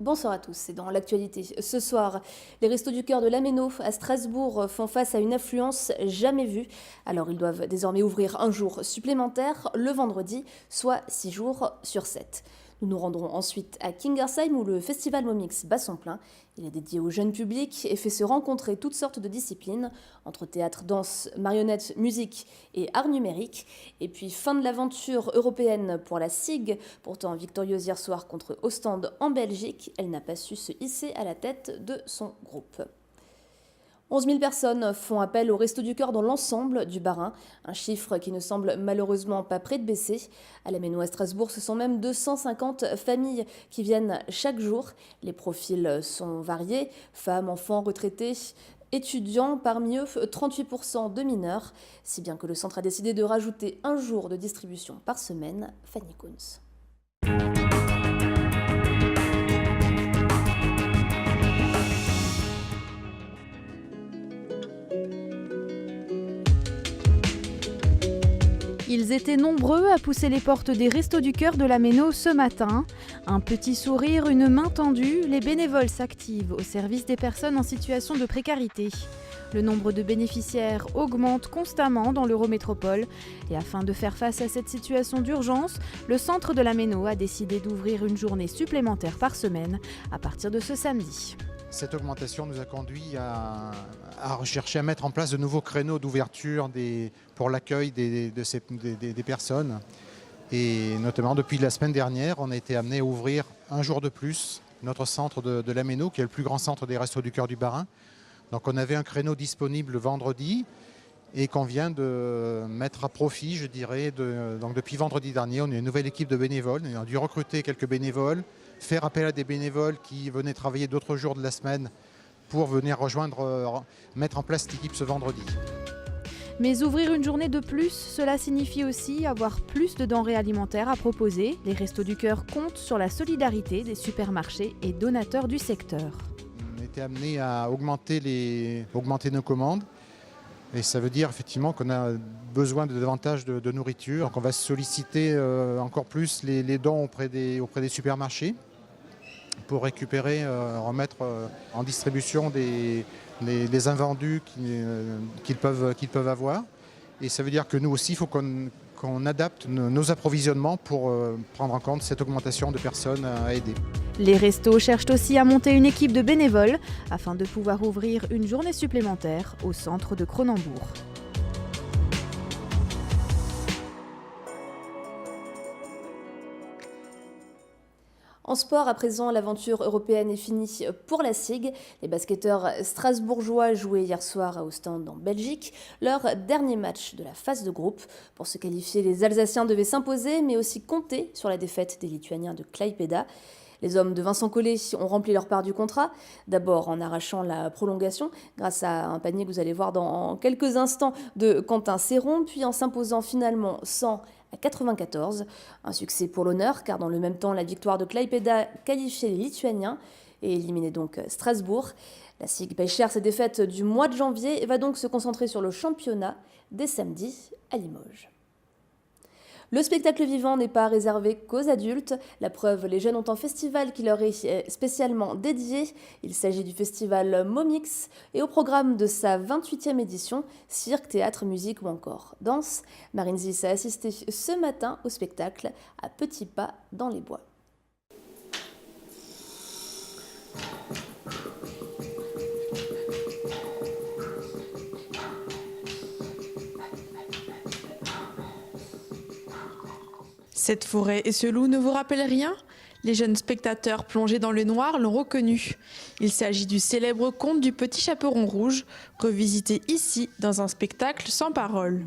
Bonsoir à tous, c'est dans l'actualité. Ce soir, les Restos du Cœur de l'Améno à Strasbourg font face à une affluence jamais vue. Alors ils doivent désormais ouvrir un jour supplémentaire, le vendredi, soit 6 jours sur 7. Nous nous rendrons ensuite à Kingersheim où le festival Momix bat son plein. Il est dédié au jeune public et fait se rencontrer toutes sortes de disciplines, entre théâtre, danse, marionnettes, musique et art numérique. Et puis fin de l'aventure européenne pour la SIG, pourtant victorieuse hier soir contre Ostende en Belgique, elle n'a pas su se hisser à la tête de son groupe. 11 000 personnes font appel au Restos du Cœur dans l'ensemble du Bas-Rhin, un chiffre qui ne semble malheureusement pas près de baisser. À l'Améno à Strasbourg, ce sont même 250 familles qui viennent chaque jour. Les profils sont variés, femmes, enfants, retraités, étudiants, parmi eux 38% de mineurs, si bien que le centre a décidé de rajouter un jour de distribution par semaine. Fanny Kunz. Ils étaient nombreux à pousser les portes des Restos du Cœur de l'Améno ce matin. Un petit sourire, une main tendue, les bénévoles s'activent au service des personnes en situation de précarité. Le nombre de bénéficiaires augmente constamment dans l'Eurométropole et afin de faire face à cette situation d'urgence, le centre de l'Améno a décidé d'ouvrir une journée supplémentaire par semaine à partir de ce samedi. Cette augmentation nous a conduit à rechercher à mettre en place de nouveaux créneaux d'ouverture pour l'accueil des personnes. Et notamment depuis la semaine dernière, on a été amené à ouvrir un jour de plus notre centre de l'Améno, qui est le plus grand centre des Restos du Cœur du Bas-Rhin. Donc on avait un créneau disponible le vendredi et qu'on vient de mettre à profit, je dirais. Donc depuis vendredi dernier, on a une nouvelle équipe de bénévoles. On a dû recruter quelques bénévoles, faire appel à des bénévoles qui venaient travailler d'autres jours de la semaine pour venir mettre en place cette équipe ce vendredi. Mais ouvrir une journée de plus, cela signifie aussi avoir plus de denrées alimentaires à proposer. Les Restos du Cœur comptent sur la solidarité des supermarchés et donateurs du secteur. On a été amené à augmenter nos commandes. Et ça veut dire effectivement qu'on a besoin de davantage de nourriture. Donc on va solliciter encore plus les dons auprès des supermarchés pour récupérer, remettre en distribution les invendus qu'ils peuvent avoir. Et ça veut dire que nous aussi, il faut qu'on adapte nos approvisionnements pour prendre en compte cette augmentation de personnes à aider. Les restos cherchent aussi à monter une équipe de bénévoles afin de pouvoir ouvrir une journée supplémentaire au centre de Cronenbourg. En sport, à présent, l'aventure européenne est finie pour la SIG. Les basketteurs strasbourgeois jouaient hier soir à Ostende en Belgique, leur dernier match de la phase de groupe. Pour se qualifier, les Alsaciens devaient s'imposer, mais aussi compter sur la défaite des Lituaniens de Klaipėda. Les hommes de Vincent Collet ont rempli leur part du contrat, d'abord en arrachant la prolongation grâce à un panier que vous allez voir dans quelques instants de Quentin Serron, puis en s'imposant finalement 100 à 94. Un succès pour l'honneur, car dans le même temps, la victoire de Klaipėda qualifiait les Lituaniens et éliminait donc Strasbourg. La SIG paye cher ses défaites du mois de janvier et va donc se concentrer sur le championnat dès samedi à Limoges. Le spectacle vivant n'est pas réservé qu'aux adultes. La preuve, les jeunes ont un festival qui leur est spécialement dédié. Il s'agit du festival Momix et au programme de sa 28e édition, cirque, théâtre, musique ou encore danse. Marine Zis a assisté ce matin au spectacle à petits pas dans les bois. Cette forêt et ce loup ne vous rappellent rien ? Les jeunes spectateurs plongés dans le noir l'ont reconnu. Il s'agit du célèbre conte du petit chaperon rouge, revisité ici dans un spectacle sans parole.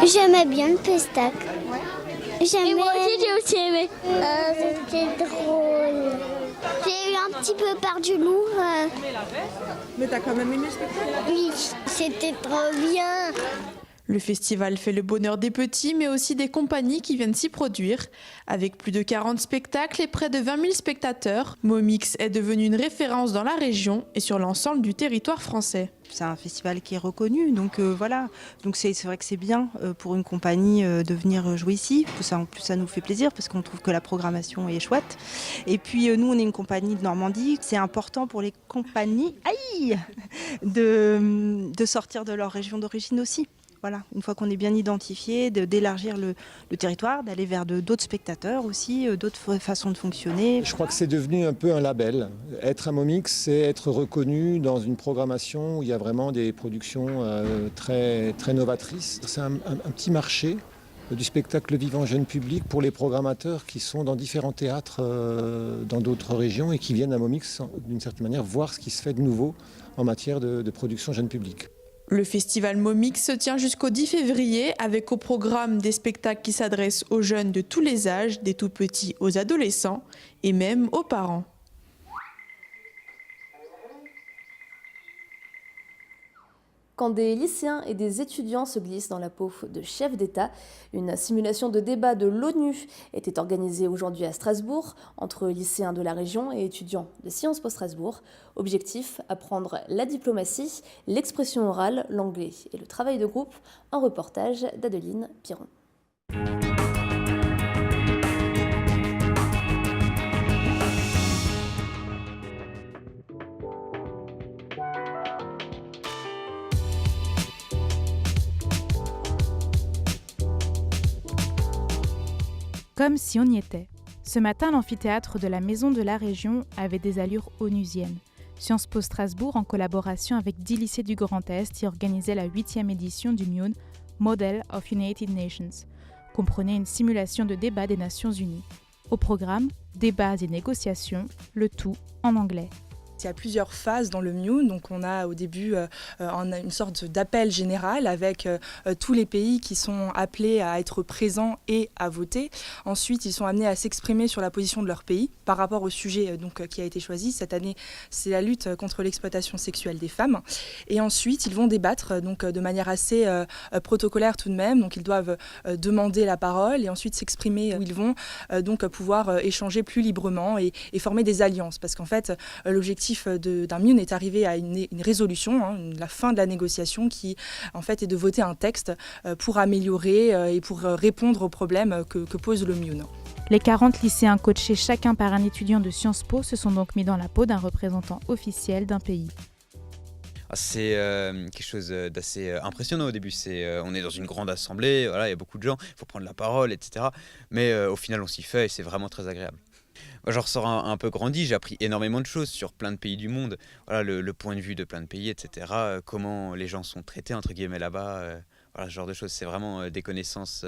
J'aimais bien le pestacle. Et moi aussi j'ai aussi aimé. C'était drôle. J'ai eu un petit peu peur du loup. Mais t'as quand même aimé le spectacle ? Oui, c'était trop bien. Le festival fait le bonheur des petits, mais aussi des compagnies qui viennent s'y produire. Avec plus de 40 spectacles et près de 20 000 spectateurs, Momix est devenu une référence dans la région et sur l'ensemble du territoire français. C'est un festival qui est reconnu, donc voilà. Donc c'est vrai que c'est bien pour une compagnie de venir jouer ici. En plus, ça nous fait plaisir parce qu'on trouve que la programmation est chouette. Et puis nous, on est une compagnie de Normandie. C'est important pour les compagnies de sortir de leur région d'origine aussi. Voilà, une fois qu'on est bien identifié, d'élargir le territoire, d'aller vers d'autres spectateurs aussi, d'autres façons de fonctionner. Je crois que c'est devenu un peu un label. Être un Momix, c'est être reconnu dans une programmation où il y a vraiment des productions très, très novatrices. C'est un petit marché du spectacle vivant jeune public pour les programmateurs qui sont dans différents théâtres dans d'autres régions et qui viennent à Momix d'une certaine manière voir ce qui se fait de nouveau en matière de production jeune public. Le festival Momix se tient jusqu'au 10 février avec au programme des spectacles qui s'adressent aux jeunes de tous les âges, des tout petits aux adolescents et même aux parents. Quand des lycéens et des étudiants se glissent dans la peau de chefs d'État, une simulation de débat de l'ONU était organisée aujourd'hui à Strasbourg entre lycéens de la région et étudiants de Sciences Po Strasbourg. Objectif, apprendre la diplomatie, l'expression orale, l'anglais et le travail de groupe. Un reportage d'Adeline Piron. Comme si on y était. Ce matin, l'amphithéâtre de la Maison de la Région avait des allures onusiennes. Sciences Po Strasbourg, en collaboration avec 10 lycées du Grand Est, y organisait la 8e édition du MUN, Model of United Nations, comprenait une simulation de débat des Nations Unies. Au programme, débats et négociations, le tout en anglais. Il y a plusieurs phases dans le MUN, donc on a au début une sorte d'appel général avec tous les pays qui sont appelés à être présents et à voter. Ensuite, ils sont amenés à s'exprimer sur la position de leur pays par rapport au sujet qui a été choisi. Cette année, c'est la lutte contre l'exploitation sexuelle des femmes. Et ensuite, ils vont débattre de manière assez protocolaire tout de même. Donc ils doivent demander la parole et ensuite s'exprimer où ils vont pouvoir échanger plus librement et former des alliances. Parce qu'en fait, l'objectif d'un MUN est arrivé à une résolution, la fin de la négociation qui en fait est de voter un texte pour améliorer et pour répondre aux problèmes que pose le MUN. Les 40 lycéens coachés chacun par un étudiant de Sciences Po se sont donc mis dans la peau d'un représentant officiel d'un pays. C'est quelque chose d'assez impressionnant au début. On est dans une grande assemblée, voilà, il y a beaucoup de gens, il faut prendre la parole, etc. Mais au final, on s'y fait et c'est vraiment très agréable. Moi, j'en ressors un peu grandi, j'ai appris énormément de choses sur plein de pays du monde. Voilà, le point de vue de plein de pays, etc. Comment les gens sont traités, entre guillemets, là-bas. Voilà, ce genre de choses, c'est vraiment des connaissances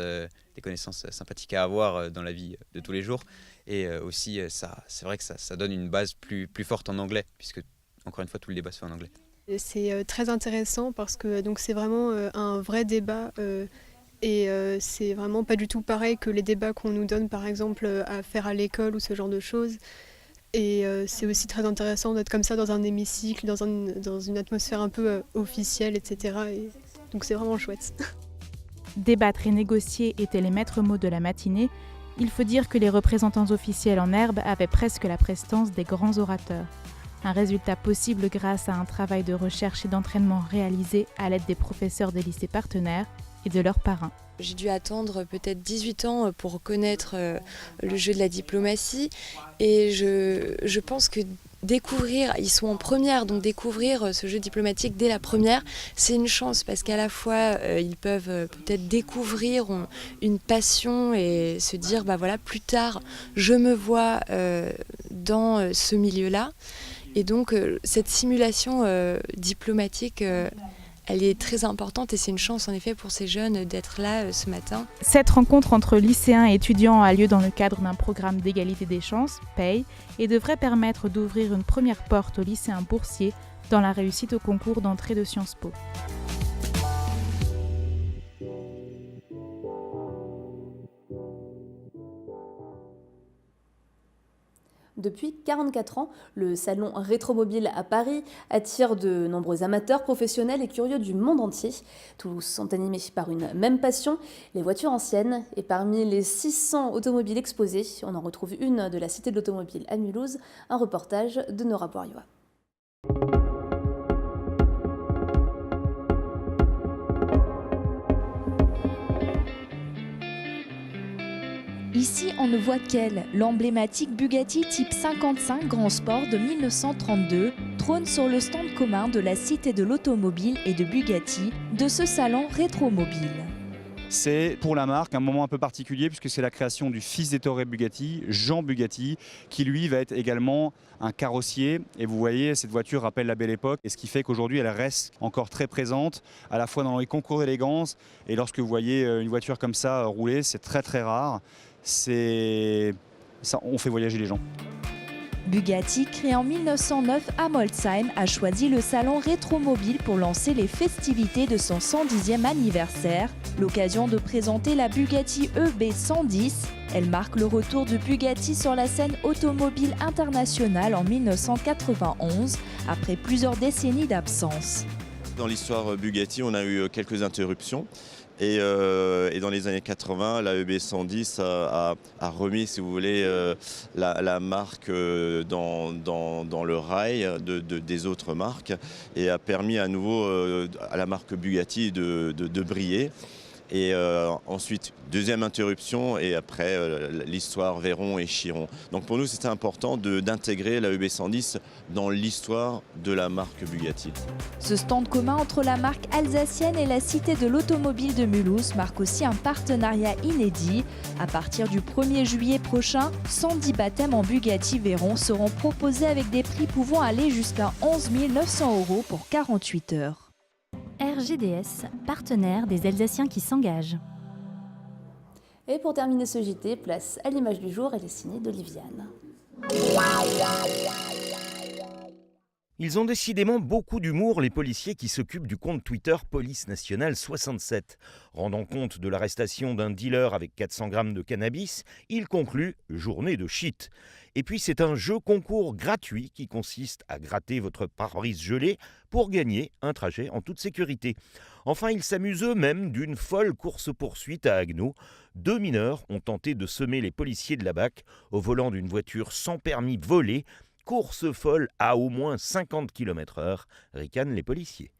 sympathiques à avoir dans la vie de tous les jours. Et aussi, c'est vrai que ça donne une base plus forte en anglais, puisque, encore une fois, tout le débat se fait en anglais. C'est très intéressant parce que c'est vraiment un vrai débat et c'est vraiment pas du tout pareil que les débats qu'on nous donne par exemple à faire à l'école ou ce genre de choses. Et c'est aussi très intéressant d'être comme ça dans un hémicycle, dans une atmosphère un peu officielle, etc. Et donc c'est vraiment chouette. Débattre et négocier étaient les maîtres mots de la matinée. Il faut dire que les représentants officiels en herbe avaient presque la prestance des grands orateurs. Un résultat possible grâce à un travail de recherche et d'entraînement réalisé à l'aide des professeurs des lycées partenaires et de leurs parrains. J'ai dû attendre peut-être 18 ans pour connaître le jeu de la diplomatie et je pense que découvrir, ils sont en première, donc découvrir ce jeu diplomatique dès la première, c'est une chance parce qu'à la fois ils peuvent peut-être découvrir une passion et se dire plus tard je me vois dans ce milieu-là. Et donc cette simulation diplomatique elle est très importante et c'est une chance en effet pour ces jeunes d'être là ce matin. Cette rencontre entre lycéens et étudiants a lieu dans le cadre d'un programme d'égalité des chances, PAY, et devrait permettre d'ouvrir une première porte aux lycéens boursiers dans la réussite au concours d'entrée de Sciences Po. Depuis 44 ans, le salon Rétromobile à Paris attire de nombreux amateurs, professionnels et curieux du monde entier. Tous sont animés par une même passion, les voitures anciennes. Et parmi les 600 automobiles exposées, on en retrouve une de la Cité de l'Automobile à Mulhouse, un reportage de Nora Bouriois. Ici, on ne voit qu'elle, l'emblématique Bugatti Type 55 Grand Sport de 1932, trône sur le stand commun de la Cité de l'Automobile et de Bugatti, de ce salon Rétromobile. C'est pour la marque un moment un peu particulier puisque c'est la création du fils d'Ettore Bugatti, Jean Bugatti, qui lui va être également un carrossier. Et vous voyez, cette voiture rappelle la belle époque et ce qui fait qu'aujourd'hui elle reste encore très présente, à la fois dans les concours d'élégance et lorsque vous voyez une voiture comme ça rouler, c'est très très rare. On fait voyager les gens. Bugatti, créé en 1909 à Molsheim, a choisi le salon Rétromobile pour lancer les festivités de son 110e anniversaire, l'occasion de présenter la Bugatti EB 110. Elle marque le retour de Bugatti sur la scène automobile internationale en 1991, après plusieurs décennies d'absence. Dans l'histoire Bugatti, on a eu quelques interruptions. Et dans les années 80, la EB 110 a remis, si vous voulez, la marque dans le rail des autres marques et a permis à nouveau à la marque Bugatti de briller. Et ensuite, deuxième interruption et après l'histoire Veyron et Chiron. Donc pour nous, c'était important d'intégrer la EB 110 dans l'histoire de la marque Bugatti. Ce stand commun entre la marque alsacienne et la Cité de l'Automobile de Mulhouse marque aussi un partenariat inédit. À partir du 1er juillet prochain, 110 baptêmes en Bugatti Veyron seront proposés avec des prix pouvant aller jusqu'à 11 900 € pour 48 heures. RGDS, partenaire des Alsaciens qui s'engagent. Et pour terminer ce JT, place à l'image du jour, elle est signée d'Oliviane. Ils ont décidément beaucoup d'humour, les policiers qui s'occupent du compte Twitter Police Nationale 67. Rendant compte de l'arrestation d'un dealer avec 400 grammes de cannabis, ils concluent « journée de shit ». Et puis c'est un jeu concours gratuit qui consiste à gratter votre pare-brise gelé pour gagner un trajet en toute sécurité. Enfin, ils s'amusent eux-mêmes d'une folle course-poursuite à Haguenau. 2 mineurs ont tenté de semer les policiers de la BAC au volant d'une voiture sans permis volée. Course folle à au moins 50 km/h, ricanent les policiers.